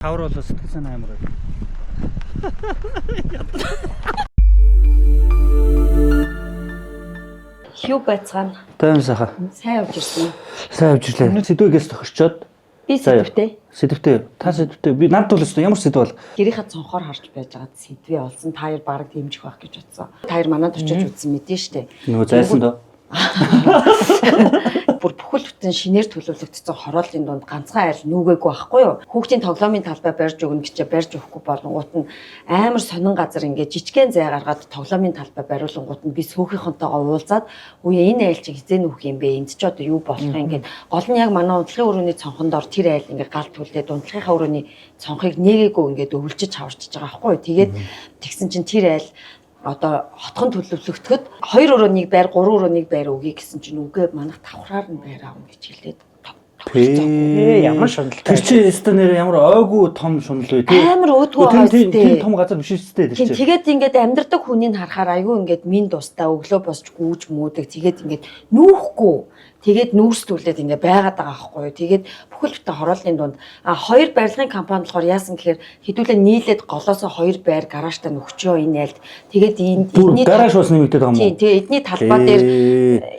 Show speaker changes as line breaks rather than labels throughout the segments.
Тавар бол сэтгэл санаа амар.
Хүү байцгаана.
Тайван сайхан.
Сайн явж ирсэн.
Сайн явж ирлээ. Сэдвээс тохирчоод.
Би сэдвтэй.
Сэдвтэй. Та сэдвтэй. Би надад бол ямар сэдв бол?
Гэрийнхаа цонхоор харж байж байгаа сэдвээ олсон. Та хоёр бараг дэмжих байх гэж бодсон. Та хоёр манад очиж үзсэн мэдэн штэ.
Нөгөө зайсан доо.
Бүр бүхэл бүтэн шинээр төлөвлөгдсөн хорооллын дунд ганцхан айл нүгээгүй байхгүй юу? Хүүхдийн тоглоомын талбай барьж өгнө гэчээ барьж өгөхгүй болонгууд нь амар сонин газар ингээд жижигхэн зай гаргаад тоглоомын талбай бариулангууд нь би сөөхийнхөнтэйгээ уулзаад үе энэ айл чи хизээ нүүх юм бэ? Энд ч одоо юу болох юм ингээд гол нь яг манай унтлагын өрөөний цонхон дор тэр айл ингээд галт хүлдээд унтлагынхаа өрөөний цонхыг нээгээгүй ингээд өвлжиж хаварчиж байгаа байхгүй юу? Тэгээд тэгсэн чинь тэр айл одоо хотхон төлөвлөгдөхөд 2 өрөөнийг байр 3 өрөөнийг байр өгье гэсэн чинь үгээ манайх давхраар нь байр аав гэж хэлээд
ямар шунал. Тэр чинь эстэнээр ямар ойгүй том шунал вэ тий.
Амар өөдгөө хойцтой.
Тийм том газар биш үстэй тэр чинь.
Тэгээд ингээд амьдрдаг хүнийг харахаар айгүй ингээд мин дустаа өглөө босч гүүж мөөдөг. Тэгээд ингээд нүүхгүй. Тэгээд нүүрслүүлээд ингээ байгаад байгаа байхгүй юу. Тэгээд бүхэл бүтэн хорооллын дунд хоёр барилгын компани болохоор яасан гэхээр хэдүүлээ нийлээд голоосоо 2 байр гаражтай нөхчөө энэ айлд. Тэгээд эдний
гараж ус нэмэгдээд байгаа юм уу?
Тийм. Тэгээд эдний талбай дээр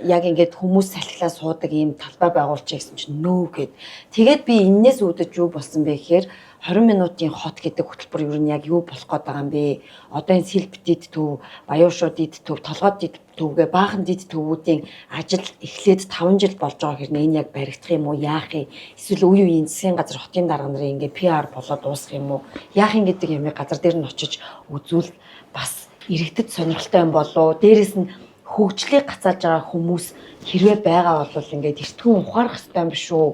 яг ингээд хүмүүс салхилаа суудаг ийм талбай байгуулчих гэсэн чинь нөө гэд. Тэгээд би энээс үүдэж юу болсон бэ гэхээр 20 минутын хот гэдэг хөтөлбөр юу нь яг юу болох гээд байгаа юм бэ? Одоо энэ сэлб дид төв, баяуушууд дид төв, толгой дид төвгээ баахан дид төвүүдийн ажил эхлээд 5 жил болж байгаа хэрнээ энэ яг баригдах юм уу? Яах юм? Эсвэл үе үеийн засгийн газар хотын дарга нарын ингээ PR болоод дуусах юм уу? Яах юм гэдэг юмыг газар дээр нь очиж үзүүл бас иргэдэд сонирхолтой юм болоо. Дээрээс нь хөгжлийг гацааж байгаа хүмүүс хэрвээ байгаа бол ингээд эртхэн ухаарах хэрэгтэй юм биш үү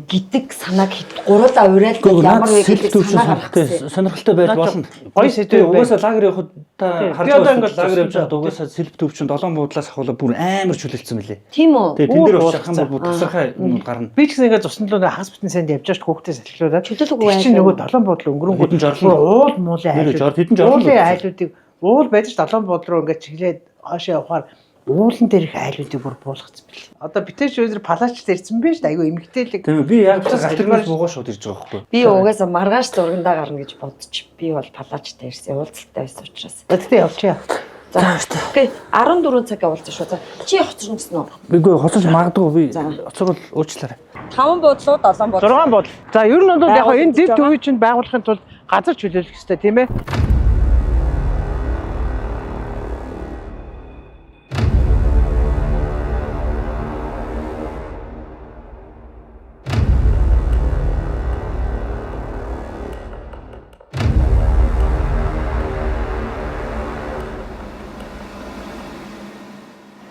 гэдэг санааг гурлаа уриалж ямар вэ гэдэг санаа гаргасан.
Сонирхолтой байж болно. Гоё сэдв. Угаасаа лагер явахад та харж байгаа ингээд лагер явж байгаад угаасаа сэлб төвчин 7 буудлаас ахвала бүр амар чөлөөлцсөн мөлий.
Тийм үү?
Тэгээ тэн дээр очиж хам бүр тасархай юм гарна.
Би ч гэсэн ингээд цусны луу хагас бүтэн санд явж байгаа хүүхдээ салхилуулаад
чөлөөлөхгүй
чинь нөгөө 7 буудлын өнгөрөнгүүд уул муулын айлуудыг уул байж 7 буудал руу ингээд чиглээд хоошоо явахаар уулан дээрх айлуудыг бүр буулгацсан бэл. Одоо битэж өдөр палач дэрсэн биш айгүй эмгтээлэг.
Тийм би яг галтернаас буугаа шууд ирж байгаа байхгүй.
Би угаасаа маргааш зургандаа гарна гэж бодчих. Би бол палач дээрсэн уулзалтай байсан учраас.
Тэгтээ явчих.
За окей 14 цагаа уулзсан шүү. За чи хоцорно гэсэн үү?
Биггүй хоцорч магадгүй би хоцорвол уучлаарай.
5 буудлуу 7 буудлуу.
6 буудлаа. За ер нь бол яг энэ дэд төвийг чинь байгуулахын тулд газар чөлөөлөх хэрэгтэй тийм ээ.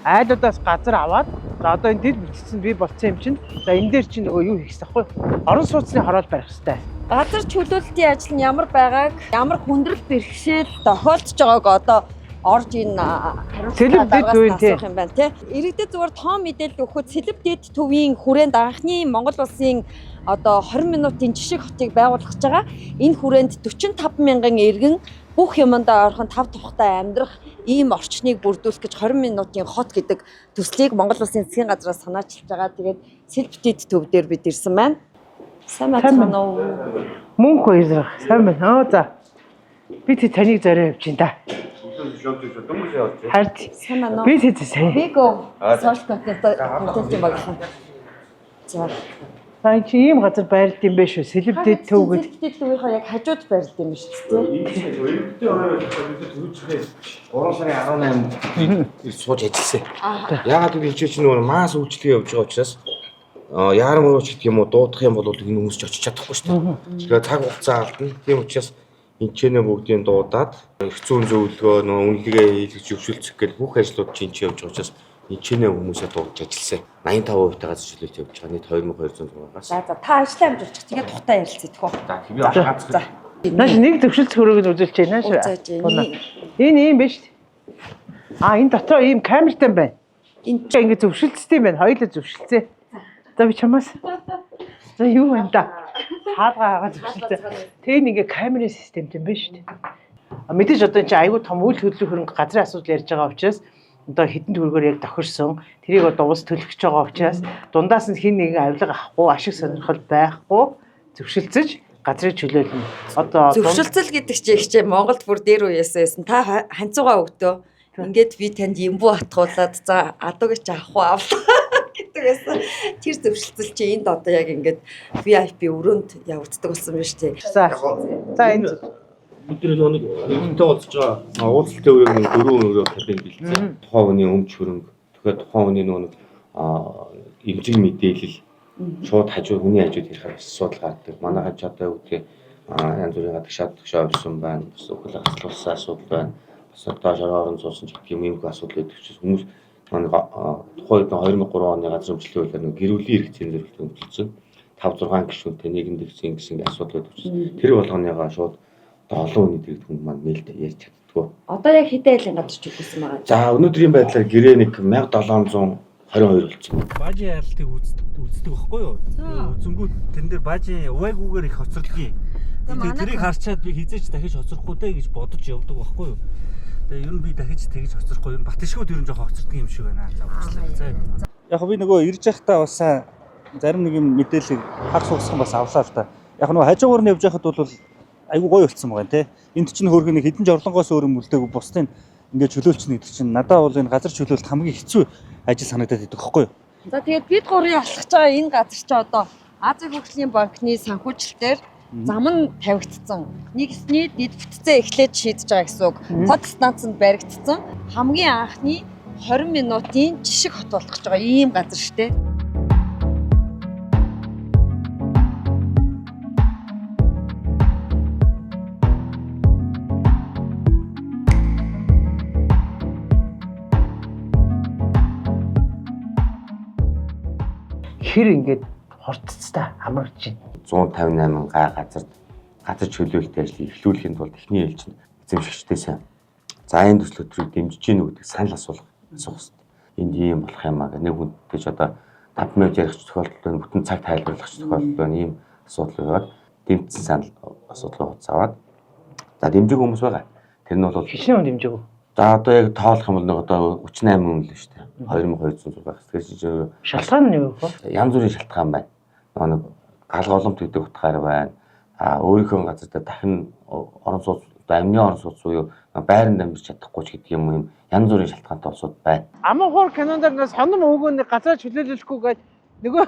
Айлуудаас газар аваад за одоо энэ дэд бүтцэн би болцсон юм чинь за энэ дээр чинь нөгөө юу хийх хэрэгтэй вэ? Орон сууцны хороол барих хэрэгтэй.
Газар чөлөөлтийн ажил нь ямар байгааг, ямар хүндрэл бэрхшээл тохиолдож байгааг одоо орж энэ
Сэлб дэд төвийн
асуух юм байна тий. Иргэдэд зүгээр том мэдээлэл өгөхөд сэлб дэд төвийн хүрээнд анхны Монгол улсын одоо 20 минутын жишг хотыг байгуулах гэж байгаа. Энэ хүрээнд 45 мянган иргэн бүх юмдаа орхон 5 тухтай амьдрах ийм орчныг бүрдүүлэх гэж 20 минутын хот гэдэг төслийг Монгол Улсын засгийн газраас санаачилж байгаа. Тэгээд сэлб дэд төв дээр бид ирсэн байна. Сайн байна уу?
Мөнх баярлах. Сайн байна. За. Би таныг зорио явж байна да. Хард.
Сайн байна уу?
Би сайн.
Би гоо сошиал контентын багийнхан. За.
Сайн чи ийм газар байрлал юм бэ шүү. Сэлб дэд төв гэдэг.
Сэлб дэд төвийнхаа яг хажууд байрлал юм шүү дээ.
Эрдэнэтийн 3 сарын 18-нд ирж сууж ажилласан. Яагаад гэвэл чи нөгөө мас үйлчлэгээ явж байгаа учраас яарамрууч гэдэг юм уу дуудах юм бол энэ хүмүүс ч очиж чадахгүй шүү дээ. Тэгэхээр цаг хугацаа алдна. Тийм учраас энэчнээ бүгдийг дуудаад хэцүү зөвлөгөө нөгөө үнэлгээ хийлгэж зөвшөлдсөх гэл бүх ажлууд чинь явж байгаа учраас энэчнээ хүмүүсээ дуудаж ажилласан. 85% тагаас чөлөөт явж байгаа. Нийт 2206-аас.
За та ажлаа амжуулчих. Тэгээд тухтай ярилцъя гэх үү.
За би гаацгаа.
Нааш нэг төвшөлт хөрөөг нь үзүүлж байна шүү. Энэ ийм биш. Энэ дотоо ийм камертай байна.
Энд
ингэ зөвшөлтсөн юм байна. Хоёулаа зөвшөлтсөн. За би чамаас. За юу вэ да? Хаалгаа зөвшөлтсөн. Тэгээ нэг камерын системтэй байна шүү дээ. Мэдээж одоо энэ чинь аюу том үйл хөдлөх хөрөнгө газрын асуудал ярьж байгаа учраас одоо хэдэн төгрөгөөр яг тохирсон. Тэрийг одоо ус төлөх гэж байгаа учраас дундаас нь хин нэгэн авилга авахгүй, ашиг сонирхол байхгүй зөвшөлдсөж газрыг чөлөөлнө. Одоо
зөвшөлтөл гэдэг чинь их чинь Монголд бүр дээр үеэссэн. Та ханцуугаа өгдөө. Ингээд би танд юмбуу атгуулад за адууг ч авах уу авлаа гэдэг байсан. Тэр зөвшөлтөл чи энд одоо яг ингээд VIP өрөөнд явагддаг болсон байна шүү дээ.
За энэ
Бидний нэг үнэтэй болж байгаа уулзалтын өрөөний 4 өрөө кабин бэлдсэн. Тухайн хүний өмч хөрөнгө, тэгэхээр тухайн хүний нэг эмзэг мэдээлэл шууд хүний хажууд ирэх асуудал гардаг. Манай хаж одоо үгүй янз бүрийн гадагшаа орсон байна. Бас өхөл хаслуулсан асуудал байна. Бас одоо шороорон суусан гэх юм асуудал өгдөг чинь хүмүүс манай тухайн 2003 оны газар хөгжлийн хуулиар гэрүүлийн хэрэгцээний зөвлөлт өмчлөсөн. 5-6 гишүүнтэй нэгэнд гэсэн асуудал өгдөг. Тэр болгоныгаа шууд олон хүний дэргэд хүн маань мэйлд ярьж чаддгүй.
Одоо яг хэдэн айлын гадарч өгсөн байгаа.
За өнөөдрийн байдлаар гэрээ нэг 1722 болсон.
Бажи яралтыг үздэг байхгүй юу? Үзэнгүүт тэн дээр бажи увайгүйгээр их хоцролгүй. Тэрийг харчаад би хизээч дахиж хоцрохгүй дээ гэж бодож явдаг байхгүй юу? Тэгээ ер нь би дахиж тэгж хоцрохгүй ер нь Батшгууд ер нь жоохон хоцрдог юм шиг байна. За уучлаарай. Яг би нөгөө ирж явахдаа бас зарим нэг юм мэдээлэл хаг сугсхан бас авлаа л да. Яг нөгөө хажуугаар нь явж байхад бол айгу гоё болцсон байгаа те. Энд чинь хөргө нэг хэдэн жорлонгоос өөр юм үлдээгүй бусдын ингээд чөлөөлчихнө гэдэг чинь надад бол энэ газар чөлөөлөлт хамгийн хэцүү ажил санагдаад идэг байхгүй юу?
За тэгээд бид гурийн алхаж байгаа энэ газар чи одоо Азийн хөгжлийн банкны санхүүжилтээр зам нь тавигдсан. Нийт бүтцээ эхлээд шийдэж байгаа гэсэн үг. Хот станцанд баригдсан. Хамгийн анхны 20 минутын жишг хот болох гэж байгаа ийм газар штэ.
хэр ингээд хорццтай хамарч байна.
158 газар чөлөөлөлт ажлыг эхлүүлэхийн тулд эхний ээлжинд эзэмшигчдээс за энэ төсөл өдрийг дэмжиж гинүү гэдэг санал асуух хэрэгтэй. Энд ийм болох юм аа гэх нэг хүнтэй ч одоо 5 минут ярих тохиолдол байна, бүтэн цаг тайлбарлах тохиолдол байна. Ийм асуудал байгаад дэмжсэн санал асуудал хуцаад за дэмжиг хүмүүс байгаа. Тэр нь бол
хичнээн дэмжиг.
За одоо яг тоолох юм бол нэг одоо 38 хүн л шүү дээ. 2200 байх. Тэгэхээр
шалтгаан нь юу вэ?
Янз бүрийн шалтгаан байна. Нэг гал голомт гэдэг утгаар байна. Өөрийнхөө газар дээр дахин орон сууц, амны орон сууц буюу байранд амьдарч чадахгүй ч гэдэг юм янз бүрийн шалтгаантай улсууд байна.
Амхуур кинонд нэг сонирм өгөөний газар чөлөөлөхгүй гэж нөгөө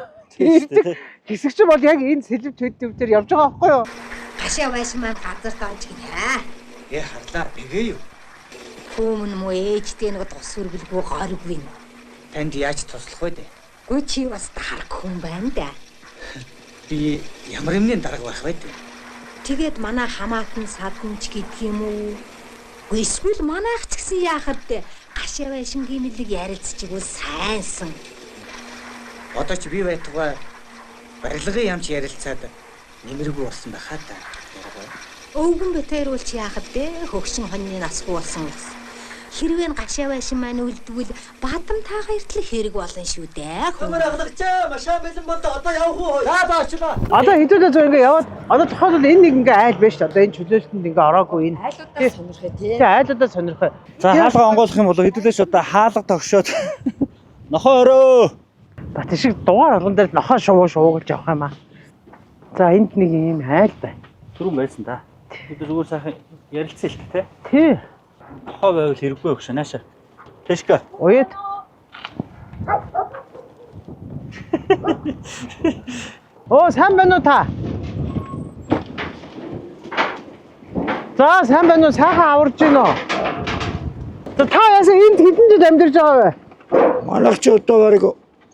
хэсэгч бол яг энэ сэлб төдөвдөр явж байгаа байхгүй юу?
Гашаа байшин маань газар тааж гинэ.
Харлаа бигээ юу?
Хүмүүн муу ээжтэй нэг тус хөргөлгүй горгүй.
Танд яаж туслах вэ?
Гүй чи бас дарга хүн байна да.
Би ямар юмны дарга байх вэ?
Тэгээд манай хамаатан сад хүмч гэдэг юм уу? Гүй эсвэл манайх ч гэсэн яахад гашаа байшин гимэлэг ярилцчихгүй сайнсан.
Одоо ч би байтугай барилгын ямч ярилцаад нэмэргүй болсон байхаа та.
Өвгөн бэтэр уул чи яахад хөгшин хоньны насгүй болсон юм. Хэрвээ гашаа байшин маань үлдвэл баатам таага эртлэх хэрэг болно шүү дээ.
Ямар аглагчаа машаа бэлэн болоо одоо явах уу? Баачлаа.
Одоо хэдүүлээ зөв ингээ яваад одоо тохиолдол энэ нэг ингээ айл байж та одоо энэ чөлөөлтөнд ингээ ороогүй энэ.
Айлуудаа сонирхоо тий.
Тий айлуудаа сонирхоо.
За хаалга онгойлох юм бол хэдүүлээш одоо хаалга тогшоод нохоо өрөө.
Бат шиг дугаар болгон дээр нохоо шуугуулж явах юм аа. За энд нэг юм айл байна.
Түрүүн байсан да. Бид зүгээр сайхан ярилцсан л тээ.
Тий.
Нохоо байвал хэрэггүй өгш нааша. Тэшка.
Уяд. Оо сайн байна уу та? За сайн байна уу? Сайхан аварж байна уу? Та яасан энд хэдэн жил амьдарч байгаа вэ?
Манайх ч одоо бараг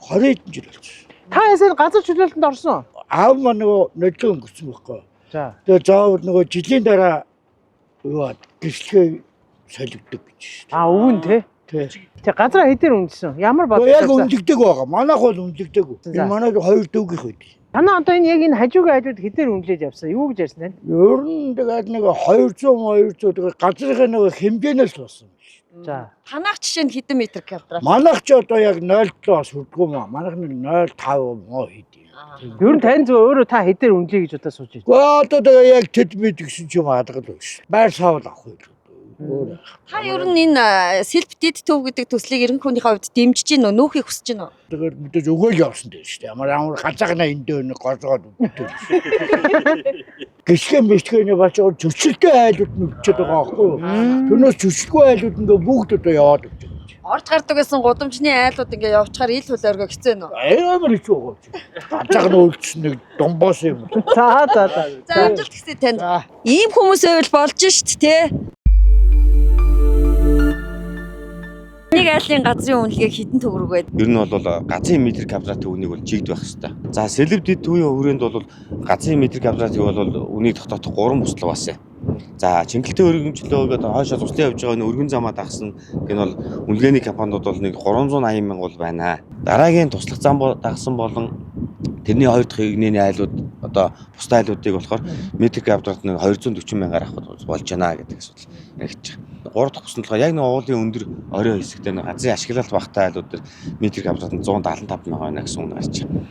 20 жил болсон.
Та яасан газар чөлөөлтөнд орсон?
Аав маань нөгөө нодлоо өнгөрсөн байхгүй.
За.
Тэгээ заавал нөгөө жилийн дараа юу гэрчлэгээ солигддог гэж шүү дээ.
Өвөн тий. Тэг газар хэдээр үндэсэн? Ямар бодлоо?
Яг үнэлдэг байгаа. Манайх бол үнэлдэг. Энэ манай хоёр дүүгийнх байдаг.
Танаа одоо энэ яг энэ хажуугийн айлууд хэдээр үнэлээд явсан? Юу гэж ярьсан тань?
Ер нь тэгээд нэг 200 тэгээд газрын нэг хэмжээнээс л болсон.
За.
Танах жишээ нь хэдэн метр квадрат?
Манайх ч одоо яг 0.7-аас хүрдгүү маа. Манайх нэг 0.5 моо хийдэг.
Ер нь тань зөв өөрөө та хэдээр үнэлээ гэж удаа сууж байна.
Гэхдээ одоо тэгээд яг тэд мэд гэсэн ч юм аадгал байна шүү. Байр саавал авах юм. Өөр.
Та ер нь энэ self did төв гэдэг төслийг ерөнхий хүнийхээ хувьд дэмжиж гин үү, нөөхийг хүсэж гин үү?
Тэгэхээр мэдээж өгөөл явсан дээ шүү дээ. Ямар ганцаараа эндээ нэг голгоод өгдөг. Гисгэн мэтгэний бач зөрчилтэй айлууд нь өчөд байгаа байхгүй юу? Тэрнээс зөрчилгүй айлууд ингээ бүгд одоо яваад өгдөг.
Орж гардаг гэсэн гудамжны айлууд ингээ явчихаар ил хөл оргоо хэцүү нөө.
Амар хэцүү байгаа. Ганцаараа үлдсэн нэг домбоос юм.
За.
За амжилт хүсье танд. Ийм хүмүүс байвал болж шít те. Нэг айлын газрын үнэлгээ хідэн төгрөгөөд.
Ер нь бол газрын метр квадратын үнийг бол жигд байх хэвээр. За селебдит төвийн хүрээнд бол газрын метр квадратыг бол үнийг тогтоох 3 бүслэг басан. За Чингэлтэй өргөмжлөө гэдэг хойшоо туслан явж байгаа өргөн замаа дагсан гэн бол үнэлгээний компаниуд бол нэг 380 мянга бол байна. Дараагийн туслах зам дагсан болон тэрний хоёр дахь игнэний айлууд одоо бусдын айлуудыг болохоор метр квадрат нэг 240 мянгаар авах болж байна гэдэг асуудал яригдж байгаа. 3 дахь бүслэлгоо яг нэг уулын өндөр орой хэсэгтээ нэг газрын ашиглалт багтаа айлууд дээр метр квадратанд 175 мянга байна гэсэн үг гарч байгаа.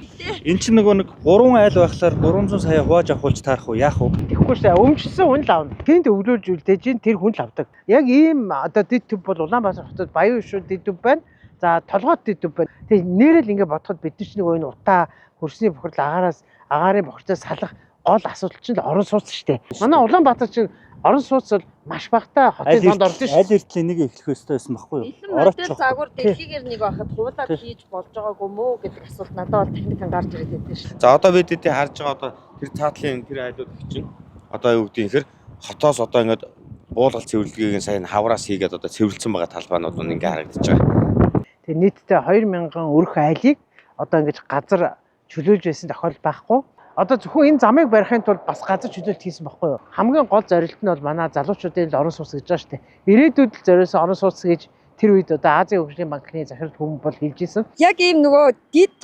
Эн чинь нөгөө нэг 3 айл байхлаар 300 сая хувааж авахулж таарах уу яах вэ?
Тэгэхгүй шээ өмчсөн хүн л авна. Тэнд өвлүүлж үлдээж ин тэр хүн л авдаг. Яг ийм одоо дид төв бол Улаанбаатар хотод Баян шууд дид төв байна. За толгойд дид төв байна. Тэгээ нэрэл ингэ бодоход бид нар ч нэг энэ утаа хөрсний бохирдол агарын бохирдолтой салах гол асуудал чинь орон сууц шүү дээ. Манай Улаанбаатар чинь орон сууц бол маш багтаа хотын зонд орж шүү.
Аль эртлийн нэг эхлэх ёстой байсан байхгүй юу?
Орооч загвар дэлхийгээр нэг байхад хуулаад хийж болж байгаагүй мүү гэдэг асуулт надад бол техникэн гарч ирээд байдаг шүү.
За одоо бид хэдий харж байгаа одоо тэр цаатлын тэр айлууд чинь одоо юу гэдэг юм хэр хотоос одоо ингээд буулгал цэвэрлэгийг сайн хавраас хийгээд одоо цэвэрлсэн байгаа талбаанууд нь ингээд харагдаж байгаа.
Тэгээ нийтдээ 2000 өрх айлыг одоо ингэж газар чөлөөлж байсан тохиолдол байхгүй. Одоо зөвхөн энэ замыг барихын тулд бас газар чөлөөлт хийсэн байхгүй юу? Хамгийн гол зорилт нь бол манай залуучуудын орон сууц гэж байгаа шүү дээ. Ирээдүйд л зориулсан орон сууц гэж тэр үед одоо Азийн хөгжлийн банкны захирал хүн бол хэлж ирсэн.
Яг ийм нөгөө дид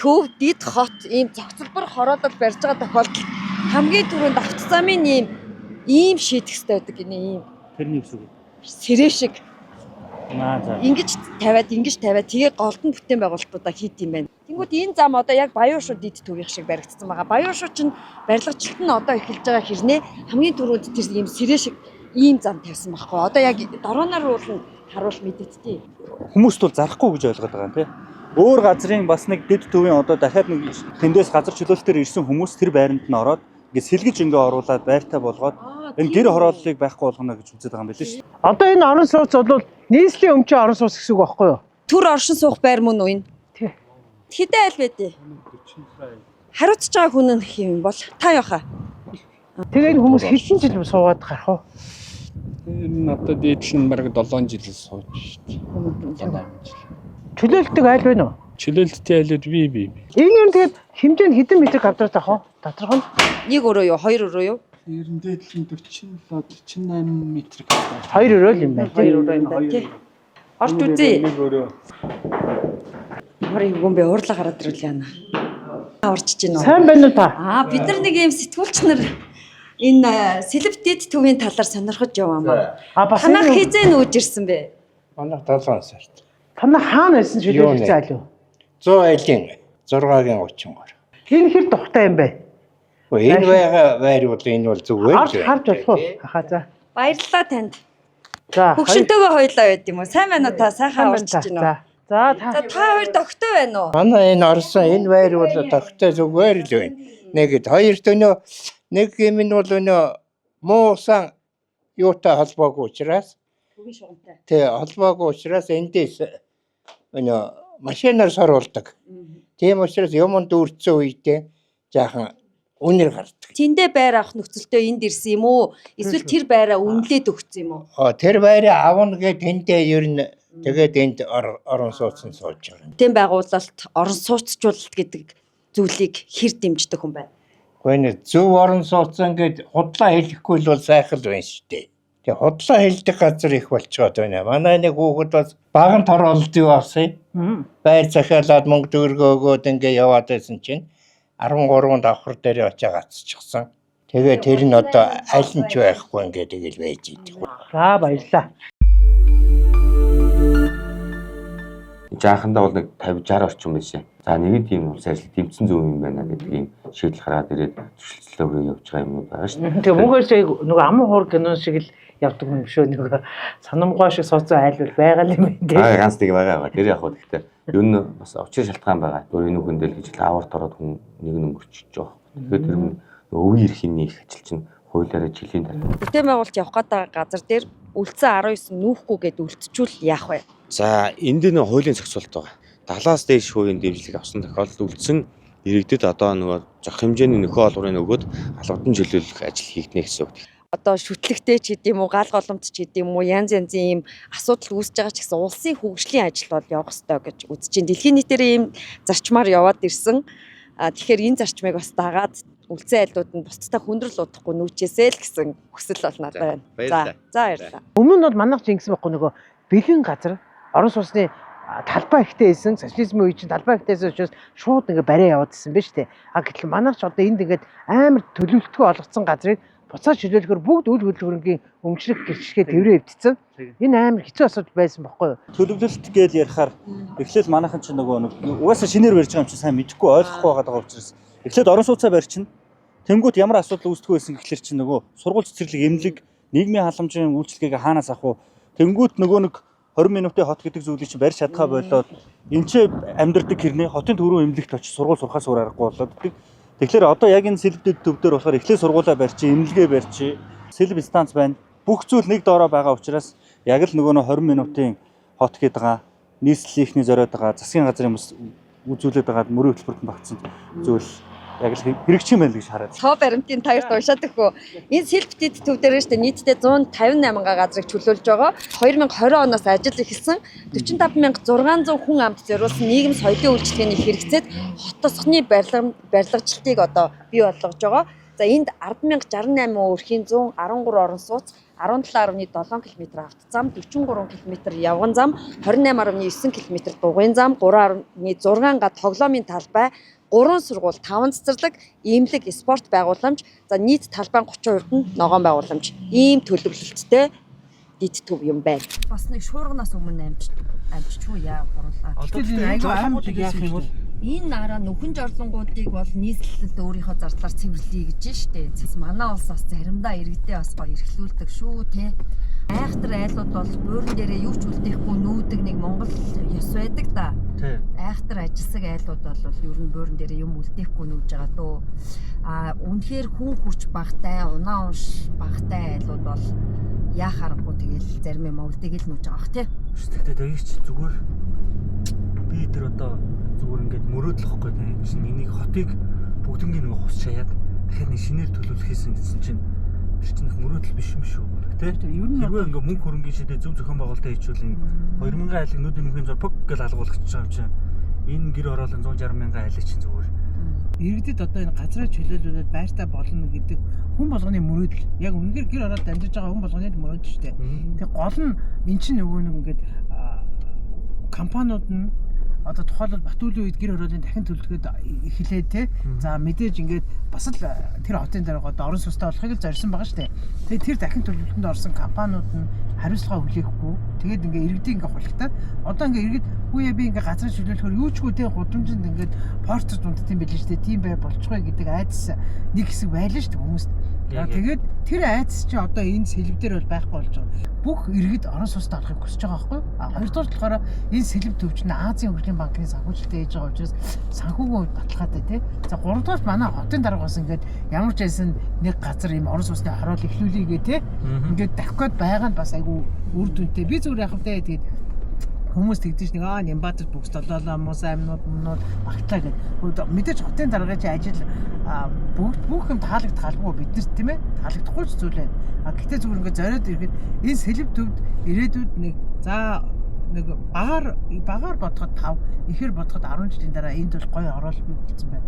төв, дид хот ийм зохицолбор хороодод барьж байгаа тохиолдолд хамгийн түрүүнд авто замын ийм шийдэх хэрэгтэй байдаг гинэ ийм.
Тэрний үсэг.
Сэрээ шиг.
За.
Ингэж тавиад тэгээ голдон бүтээн байгуулалтуудаа хийд юм байна. Тэнгүүд энэ зам одоо яг Баян шууд дид төвийнх шиг баригдсан байгаа. Баян шууд чинь барилгачлалт нь одоо эхэлж байгаа хэрнээ хамгийн түрүүнд тэр ийм сэрээ шиг ийм зам тавьсан байхгүй. Одоо яг дорооноор уулна харуул мэдэгдтий.
Хүмүүст бол зарахгүй гэж ойлгоод байгаа юм тий. Өөр газрын бас нэг дид төвийн одоо дахиад нэг тэндээс газар чөлөөлтөөр ирсэн хүмүүс тэр байранд нь ороод ингээд сэлгэж ингээ оруулаад байртаа болгоод энэ гэр хорооллыг байхгүй болгоно гэж үздэг байгаа юм билээ шүү.
Одоо энэ орон сууц бол нийслэлийн өмчийн орон сууц гэсэн үг байхгүй юу?
Түр оршин суух байр мөн үү энэ?
Тий.
Хэдэн айл байдэ? Хариуцж байгаа хүн нь хэм бол та яхаа.
Тэгээ энэ хүмүүс хэдэн жил суугаад гарах вэ?
Энэ одоо дээдл нь бараг 7 жил сууж шүү дээ.
Чөлөөлтөг айл байна уу?
Чөлөөлттэй айлууд бий.
Энэ юм тэгээд хэмжээ нь хэдэн метр квадрат авах вэ? Тодорхой нь?
Нэг өрөө юу, хоёр өрөө юу?
Ерөн дээдл нь 48 метр квадрат.
Хоёр өрөө л юм байна.
Хоёр өрөө юм байна тий. Орж үзье.
Нэг өрөө.
Хорийг юм бэ уурлаа гараад ирвэл яана. Орчиж гинөө.
Сайн байна уу та?
Бид нар нэг юм сэтгүүлч нар энэ селебдит төвийн талаар сонирхож яваамаа.
Бас
Танаа хизээ нүүж ирсэн бэ?
Манай 7 сард.
Танаа хаана байсан чөлөөлөх айл юу?
100 айлын 6-гийн 30-гаар.
Энэ хэр тухтай юм бэ?
Энэ байр бол энэ бол зүгээр.
Харж болох уу? Хаа за.
Баярлалаа танд.
За.
Хөгшөнтэйгөө хоёлаа байд юм уу? Сайн байна уу та? Сайхан орчиж гинөө.
За
За та хоёр догтой байна уу?
Манай энэ орсон энэ байр бол тогтой зүгээр л байна. Нэгэд хоёр төнөө нэг юм нь бол өнөө муусан юутай холбоогүй учраас
Төвийн шугамтай.
Тэ холбоогүй учраас эндээс өнөө машинаар саруулдаг. Тийм учраас юмд үрцэн үедээ жаахан үнэр гардаг.
Тэндээ байр авах нөхцөлтэй энд ирсэн юм уу? Эсвэл тэр байраа үнэлээд өгсөн юм уу?
Тэр байраа авна гэд тэндээ ер нь тэгээд энд орон сууцсан сууж байгаа.
Тэм байгуулалт орон сууцчлалт гэдэг зүйлийг хэр дэмждэг хүн байна?
Гэхдээ зөв орон сууцсан гэд худлаа хэлэхгүй л бол сайхан л байна шүү дээ. Тэгээ худлаа хэлдэг газар их болчиход байна. Манай нэг хүүхэд бас баган торолд юу авсан. Байр захиалаад мөнгө төгрөгөө өгөөд ингээ яваад байсан чинь 13 давхар дээр очиж гацчихсан. Тэгээ тэр нь одоо аль нь ч байхгүй ингээ тэгэл байж идэг.
За баярлаа.
Жаахандаа бол нэг 50-60 орчим байсан. За нэг тийм улс ажил дэмжсэн зөв юм байна гэдэг ийм шийдэл гараад ирээд зөвшөлтлөө явж байгаа юмнууд байгаа шүү дээ.
Тэгээ мөнхөр шиг нөгөө аман хуур кинон шиг л явдаг юм шүү нөгөө санамгой шиг сууцсан айлвал байгаа юм дээ.
Ганц нэг байгаа. Тэр яг хөө гэхдээ ер нь бас очир шалтгаан байгаа. Өөр энэ хүндэл гэж аварт ороод хүн нэг нь өнгөрчихөж байгаа. Тэгэхээр тэр нь өвгийн эрхийн нэг ажил чинь хуулиараа жилийн дараа.
Бүтээн байгуулалт явах гэдэг газар дээр үлдсэн 19 нүүхгүй гэд үлдчихвэл яах вэ?
За энд нэ хуулийн зохицуулт байгаа. 70-аас дээш хувийн дэмжлэг авсан тохиолдолд үлдсэн иргэдэд одоо нөгөө зах хэмжээний нөхөө олгорыг өгөөд албадан чөлөөлөх ажил хийгднэ гэсэн үг.
Одоо шүтлэгтэй ч гэдэм үү, гал голомт ч гэдэм үү, янз янзын ийм асуудал үүсэж байгаа ч гэсэн улсын хөгжлийн ажил бол явах ёстой гэж үзэж байна. Дэлхийн нийтээр ийм зарчмаар яваад ирсэн. Тэгэхээр энэ зарчмыг бас дагаад үлцэн айлууд нь бусдтай хүндрэл удахгүй нүүчээсэй л гэсэн хүсэл бол надад байна. За баярлалаа.
Өмнө нь бол манайх жингсэн байхгүй нөгөө бэлэн газар орон сууцны талбай ихтэй байсан. Социализмын үе чинь талбай ихтэйсэн учраас шууд ингээ бариа яваадсэн биз дээ. Гэтэл манайх ч одоо энд ингээд амар төлөвлөлтгөө олгоцсон газрыг буцаад чөлөөлөхөөр бүгд үйл хөдөлгөөнгийн өмчлөх гэрчгээ тэрвээ өвдсөн. Энэ амар хэцүү асуудал байсан байхгүй юу?
Төлөвлөлт гэж ярихаар эхлээл манайхан ч нөгөө угаасаа шинээр барьж байгаа юм чи сайн мэдэхгүй ойлгохгүй байгаа учраас эхлээд орон сууцаа барьчихна. Тэнгүүт ямар асуудал үүсдэг байсан гэхэлэр чи нөгөө сургууль цэцэрлэг, эмнэлэг, нийгмийн халамжийн үйлчлэгийг хаанаас авах вэ? Тэнгүүт нөгөө нэг 20 минутын хот гэдэг зүйлийг чи барьж чадхаа болоод энэ ч амьдрдаг хэрнээ хотын төрөө эмнэлэгт очиж сургууль сурахаас өөр аргагүй болоод тэгэхээр одоо яг энэ сэлбэдэд төвдөр болохоор эхлээд сургуулаа барьчих, эмнэлгээ барьчих, сэлб станц байна. Бүх зүйл нэг доороо байгаа учраас яг л нөгөө 20 минутын хот гэдэг байгаа нийслэлийнхний зориод байгаа засгийн газрын үзүүлээд байгаа мөрийн хөтөлбөрт багтсан зүйл яг л хэрэгжих юм байна гэж хараад.
Цоо баримтын таягт уншаад өгөө. Энэ сэлбэдэд төв дээр шүү дээ нийтдээ 158 газрыг чөлөөлж байгаа. 2020 оноос ажил эхэлсэн 45600 хүн амт зориулсан нийгэм соёлын үйлчилгээний хэрэгцээд хот тосгоны барилгачлалтыг одоо бий болгож байгаа. За энд 100068 өрхийн 113 орон сууц 17.7 км автозам, 43 км явган зам, 28.9 км дугуйн зам, 3.6 га тоглоомын талбай, 3 сургууль, 5 цэцэрлэг, эмнэлэг, спорт байгууламж, за нийт талбайн 30% нь ногоон байгууламж. Ийм төлөвлөлттэй дид төв юм байна. Бас нэг шуурганаас өмнө амжчихгүй яа гурлаа.
Одоо айгүй аймагуудыг яах юм бол
энэ нараа нүхэн жорлонгуудыг бол нийслэлд өөрийнхөө зардлаар цэвэрлэе гэж штэ. Манай улс бас заримдаа иргэдээ бас гоё эрхлүүлдэг шүү те. Айхтар айлууд бол буурин дээрээ юу ч үлдээхгүй нүүдэг нэг Монгол ёс байдаг да. Айхтар ажилсаг айлууд бол ер нь буурин дээрээ юм үлдээхгүй нүүж байгаа дөө. Үнэхээр хүн хүч багтай, унаа унш багтай айлууд бол яах аргагүй тэгэл зарим юм үлдээгээл нүүж байгаа бах те.
Гэхдээ дэгч зүгээр би тэр одоо зүгээр ингээд мөрөөдлөхгүй юм чинь энийг хотыг бүгднийг нэг хус чаяад дахиад нэг шинээр төлөвлөх хийсэн гэсэн чинь тэр чинь мөрөөдөл биш юм шүү. Тэ? Ер нь хэрвээ ингээд мөнгө хөрөнгөний шидэ зөв зохион байгуулалтаа хийчихвэл энэ 2000 айлын нүдийн мөнгөний зур пог гэж алгуулах гэж байгаа юм чинь энэ гэр ороолын 160,000 айлыг чинь зүгээр
иргэдэд одоо энэ газраа чөлөөлүүлээд байртаа болно гэдэг хүн болгоны мөрөөдөл. Яг үнэхээр гэр ороод амьдарч байгаа хүн болгоны мөрөөдөл шүү дээ. Тэг гол нь эн чинь нөгөө нэг ингээд компаниуд нь одоо тухайлбал Батүлийн үед гэр ороолын дахин төлөвлөгөөд эхлээд те. За мэдээж ингээд бас л тэр хотын дарга одоо орон сууцтай болохыг л зорьсон байгаа шүү дээ. Тэгээ тэр дахин төлөвлөгөөнд орсон компаниуд нь хариуцлага хүлээхгүй. Тэгээд ингээд иргэдийг ингээд хулигтаад одоо ингээд иргэд хүүе би ингээд газар чөлөөлөхөөр юу ч үгүй те гудамжинд ингээд порцож унтдаг юм билээ шүү дээ. Тийм бай болчихгүй гэдэг айдас нэг хэсэг байлаа шүү дээ хүмүүст. Тэгээд тэр айдас чи одоо энэ сэлб дээр бол байхгүй болж байгаа. Бүх иргэд орон сууцтай орохыг хүсэж байгаа байхгүй. Хоёрдугаар болохоор энэ сэлб төвч нь Азийн хөгжлийн банкны санхүүжилттэй хийж байгаа учраас санхүүгийн үед баталгаатай тий. За гуравдугаар манай хотын дарга бас ингээд ямар ч байсан нэг газар юм орон сууцны хороол эхлүүлээгээ тий. Ингээд давхад байгаа нь бас айгүй үр дүнтэй. Би зүгээр яхав тий. Тэгээд хүмүүс тэгдэж нэг Нямбатар бүгс толоолоо мус аймнууд багтлаа гэдэг. Мэдээж хотын дарганы ажил бүх юм таалагдахгүй биднэрт тийм ээ. Таалагдахгүй ч зүйл байна. Гэтэ зүгээр ингээд зориод ирэхэд энэ сэлб төвд ирээдүйд нэг за нэг багаар бодоход 5, ихэр бодоход 10 жилийн дараа энд бол гоё орол болсон байна.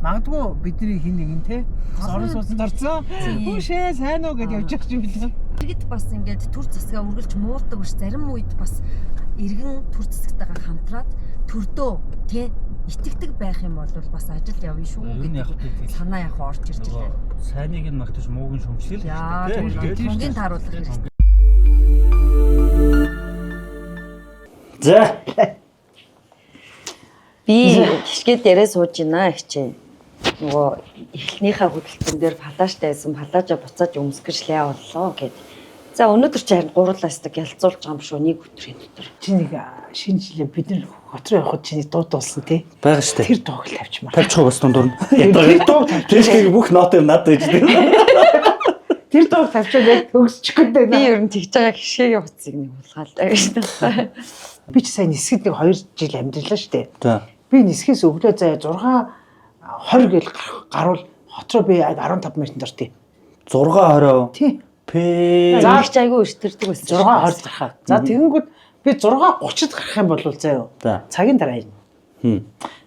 Магадгүй бидний хин нэгэн те орон сууцнд орсон. Хүүшээ сайн уу гэж явж байгаа юм билээ.
Иргэд бас ингээд төр засгаа үргэлж муулдаг биш зарим үед бас иргэн төр засагтайгаа хамтраад төрдөө те итгэдэг байх юм бол бас ажил явна шүү гэдэг санаа яг орж ирж байна.
Сайныг нь магтаж мууг нь шөмжлөл
гэдэг. Тунгийн тааруулах хэрэгтэй.
За.
Би гიშгэ дээрээ сууж байна хичээ. Нөгөө эхлэнийхээ хөдөлгөөн дээр палааштай байсан. Палаажа буцааж өмсгөж лээ боллоо гэд. За өнөөдөр ч харин гурлаастаа ялцуулж байгаа юм шүү нэг өдрийн дотор.
Чи нэг шинэ жилээ бид нэр хот руу явхад чиний дуу дуулсан тий.
Бага штэ.
Тэр дууг л тавьчмаар.
Тавьчих бас дундуур.
Тэр дууг
Тэшгийг бүх нотыг надад байж дээ.
тэр дууг тавьчаад яг төгсчих гэдэг.
Би ер нь тэгж байгаа гişгийн утсыг нэг булгаалаа гэж байна.
Би ч сайн нисгэд нэг 2 жил амьдралаа штэ.
За.
Би нисгээс өглөө заяа 6 20 гэл гарвал хот руу би 15 минутанд ортий.
6:20.
Тий.
За их айгүй өртөрдөг байсан.
6:20 гарахаа. За тэгэнгүүт би 6:30-д гарах юм бол заяа.
За.
Цагийн дараа юм.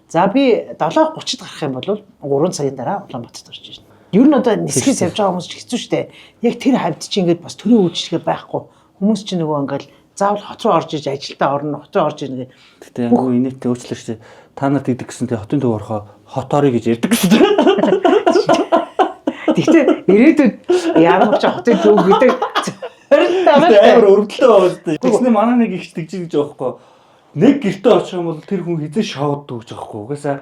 За би 7:30-д гарах юм бол 3 цагийн дараа Улаанбаатарт орж ирнэ. Ер нь одоо нисгээс явж байгаа хүмүүс ч хэцүү штэ. Яг тэр хавьд чи ингээд бас төрийн үйлчлэгээ байхгүй. Хүмүүс чи нөгөө ингээл заавал хот руу орж иж ажилдаа орно, хот руу орж ирнэ.
Гэтэ яг инээдтэй уучлаа штэ. Та нарт идэх гэсэн тэ хотын төв орохоо хот орё гэж ярьдаг штэ.
Тэгтээ ирээдүйд ямар ч хотын төв гэдэг
амар өргөдлөө байгаа штэ. Тэгснэ манай нэг ихч тэгж гэж байгаа байхгүй. Нэг гэртээ очих юм бол тэр хүн хизээ шоуддаг гэж байгаа байхгүй. Угаасаа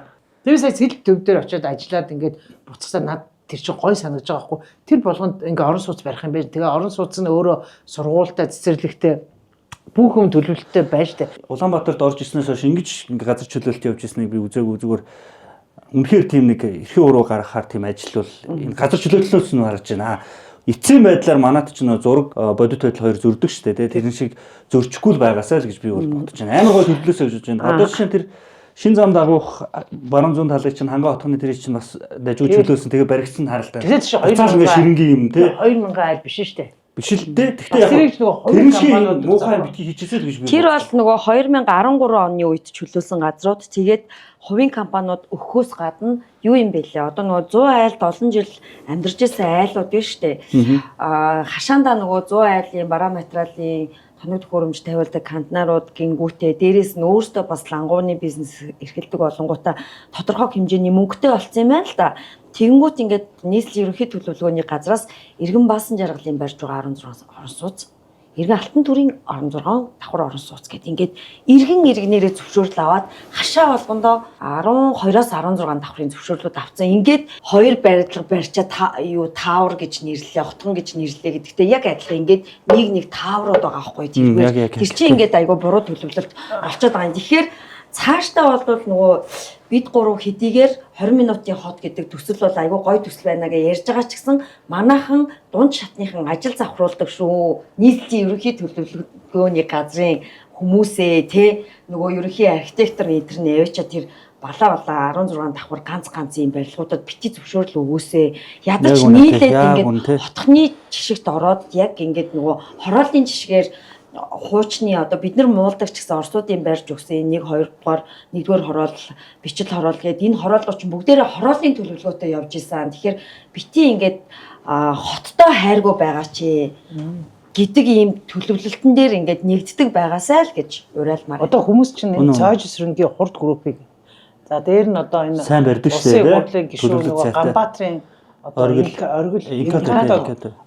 тэр сая цэл төв дээр очиод ажиллаад ингээд буцахтаа над тэр чинь гой санагдаж байгаа байхгүй. Тэр болгонд ингээ орон сууц барих юм байна. Тэгээ орон сууц нь өөрөө сургуультай цэцэрлэгтэй бүх юм төлөвлөлттэй байж тээ.
Улаанбаатарт орж ирснээс хойш ингэж ингээ газар чөлөөлөлт явж ирснийг би үзээгүй зүгээр үнэхээр тийм нэг эрхийн уруу гаргахаар тийм ажил бол энэ газар чөлөөтлөөс нь харж байна. Эцсийн байдлаар манайд ч нөө зураг бодит байдал хоёр зөрдөг штэ тий. Тэрэн шиг зөрчихгүй л байгаасаа л гэж би бол бодож байна. Амар гой төлөвлөөсөө гэж бодож байна. Одоо жишээ нь тэр шин зам дагуух баруун зүүн талыг чинь хангаа хотхны тэрийг чинь бас дажгүй чөлөөсөн тэгээ баригдсан харалтай.
Тэгээд чи
2000 ширэнгийн юм тий.
2000 айл биш шүү дээ.
Биш л дээ. Тэгтээ яг
тэр компаниуд
муухай битгий хийчихсэн л гэж би.
Тэр бол нөгөө 2013 оны үед чөлөөсөн газрууд тэгээд хувийн компаниуд өгөхөөс гадна юу юм бэ лээ? Одоо нөгөө 100 айлд олон жил амьдарч ирсэн айлууд биш үү? Хашаандаа нөгөө 100 айлын бараа материалын тоног төхөөрөмж тавиулдаг кантнарууд гингүүтээ дээрээс нь өөртөө бас лангууны бизнес эрхэлдэг болонгуудаа тодорхой хэмжээний мөнгөтэй болсон юм байна л да. Тэгэнгүүт ингээд нийслэлийн ерөнхий төлөвлөгөөний газраас иргэн баасан жаргалын барьж байгаа 16 орон сууц, иргэн алтан төрийн 16 давхар орон сууц гэдэг ингээд иргэн иргэнээрээ зөвшөөрөл аваад хашаа болгондоо 12-аас 16 давхрын зөвшөөрлүүд авсан. Ингээд хоёр барилга барьчаа таавар гэж нэрлэлээ, хотгон гэж нэрлэлээ гэдэгтээ яг адилхан ингээд нэг тааврууд байгаа байхгүй тийм. Тэр чинь ингээд айгүй буруу төлөвлөлт олцоод байгаа юм. Тэгэхээр цаашдаа бол нөгөө бид гурав хэдийгээр 20 минутын хот гэдэг төсөл бол айгүй гоё төсөл байна гэж ярьж байгаа ч гэсэн манайхан дунд шатныхан ажил завхруулдаг шүү. Нийслэлийн ерөнхий төлөвлөгөөний газрын хүмүүсээ те нөгөө ерөнхий архитектор эдэр нь явчаа тэр балаа 16 давхар ганц юм барилгуудад бити зөвшөөрөл өгөөсэй. Ядаж нийлээд ингээд хотхны жишгт ороод яг ингээд нөгөө хорооллын жишгээр хуучны одоо бид нар муулдаг ч гэсэн орсуудын барьж өгсөн 1 2 дугаар 1-р хороол бичил хороол гэдэг энэ хороолгоч бүгдээрээ хорооллын төлөвлөгөөтэй явж исэн. Тэгэхээр бити ингээд хоттой хайргүй байгаа чи гэдэг ийм төлөвлөлтөн дээр ингээд нэгддэг байгаасай л гэж уриалмаар.
Одоо хүмүүс чинь энэ цааш сэрэнгийн хурд группийг за дээр нь одоо энэ
сайн барьдаг шүү дээ.
Төлөвлөлт Ганбаатрын одоо оргил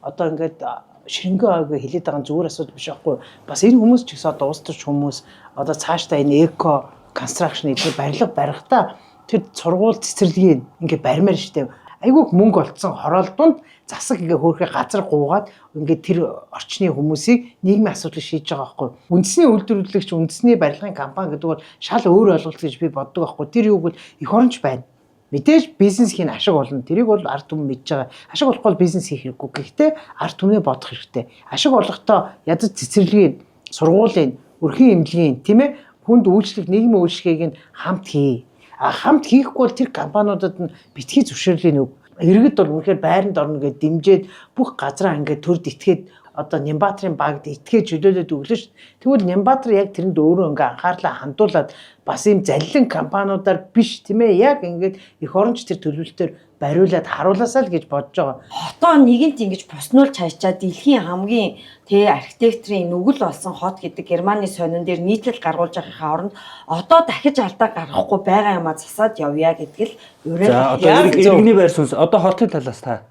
одоо ингээд ширэнгийн ойгоо хилээд байгаа зүгээр асуудал биш байхгүй. Бас энэ хүмүүс ч гэсэн одоо улс төрч хүмүүс одоо цаашдаа энэ эко констракшн гэдэг барилга барихтаа тэр сургууль цэцэрлэгийг ингээ барьмаар штеп. Айгүйх мөнгө олцсон хороолдонд засаг ингээ хөөрхөө газар гуугаад ингээ тэр орчны хүмүүсийг нийгмийн асуудлыг шийдэж байгаа байхгүй. Үндэсний үйлдвэрлэгч үндэсний барилгын компани гэдэг бол шал өөр ойлголт гэж би боддог байхгүй. Тэр юу гэвэл эх оронч байна. Мэдээж бизнес хийн ашиг болно. Тэрийг бол ард түмэн мэдж байгаа. Ашиг болохгүй бизнес хийх хэрэггүй. Гэхдээ ард түмнээ бодох хэрэгтэй. Ашиг олохдоо ядаж цэцэрлэгийн, сургуулийн, өрхийн эмнэлгийн тийм ээ хүнд үйлчлэх, нийгмийн үйлчлэгийг нь хамт хий. Хамт хийхгүй бол тэр компаниудад нь битгий зөвшөөрлийн өг. Иргэд бол үнэхээр байранд орно гэж дэмжиж бүх газраа ингээд төрд итгээд одоо Нямбаатрын багд итгээд чөлөөлөд өглөө ш. Тэгвэл Нямбаатар яг тэрэнд өөрөө ингээ анхаарлаа хандуулад бас ийм заллин компаниудаар биш тийм ээ яг ингээд эх оронч тэр төлөвлөлтөөр бариулаад харуулаасаа л гэж бодож байгаа.
Хотоо нэгэнт ингэж буснуулж хайчаад дэлхийн хамгийн архитекторын нүгэл болсон хот гэдэг Германы сонин дээр нийтлэл гаргуулж байгаахаа оронд одоо дахиж алдаа гаргахгүй байгаа юм а засаад явъя гэдэг л уриал.
За одоо иргэний байр суурь одоо хотын талаас та.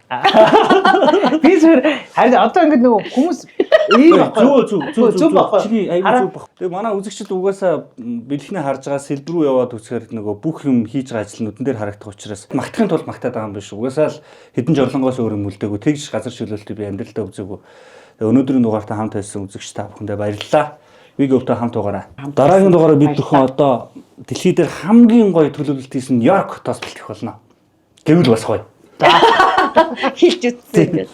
Би зөв харин одоо ингээд нөгөө хүмүүс Ийм баггүй.
Зөв
баггүй.
Чиний аюул
Хараа.
зөв баг. Тэгээ манай үзэгчид угаасаа бэлхнээ харж байгаа сэлб рүү яваад үзэхээр нөгөө бүх юм хийж байгаа ажил нүдэн дээр харагдах учраас магтахын тулд магтаад байгаа юм биш. Угаасаа л хэдэн жорлонгоос өөр юм үлдээгүй. Тэгж газар чөлөөлтөд би амьдралдаа үзээгүй. Тэгээ өнөөдрийн дугаартаа хамт байсан үзэгч та бүхэндээ баярлалаа. Виг өвтө хамт угаараа. Дараагийн дугаараар бид бүхэн одоо дэлхий дээр хамгийн гоё төлөвлөлт хийсэн Нью-Йорк хотоос бэлтгэх болно. Гэвэл бас гоё.
Хэлж үзсэн.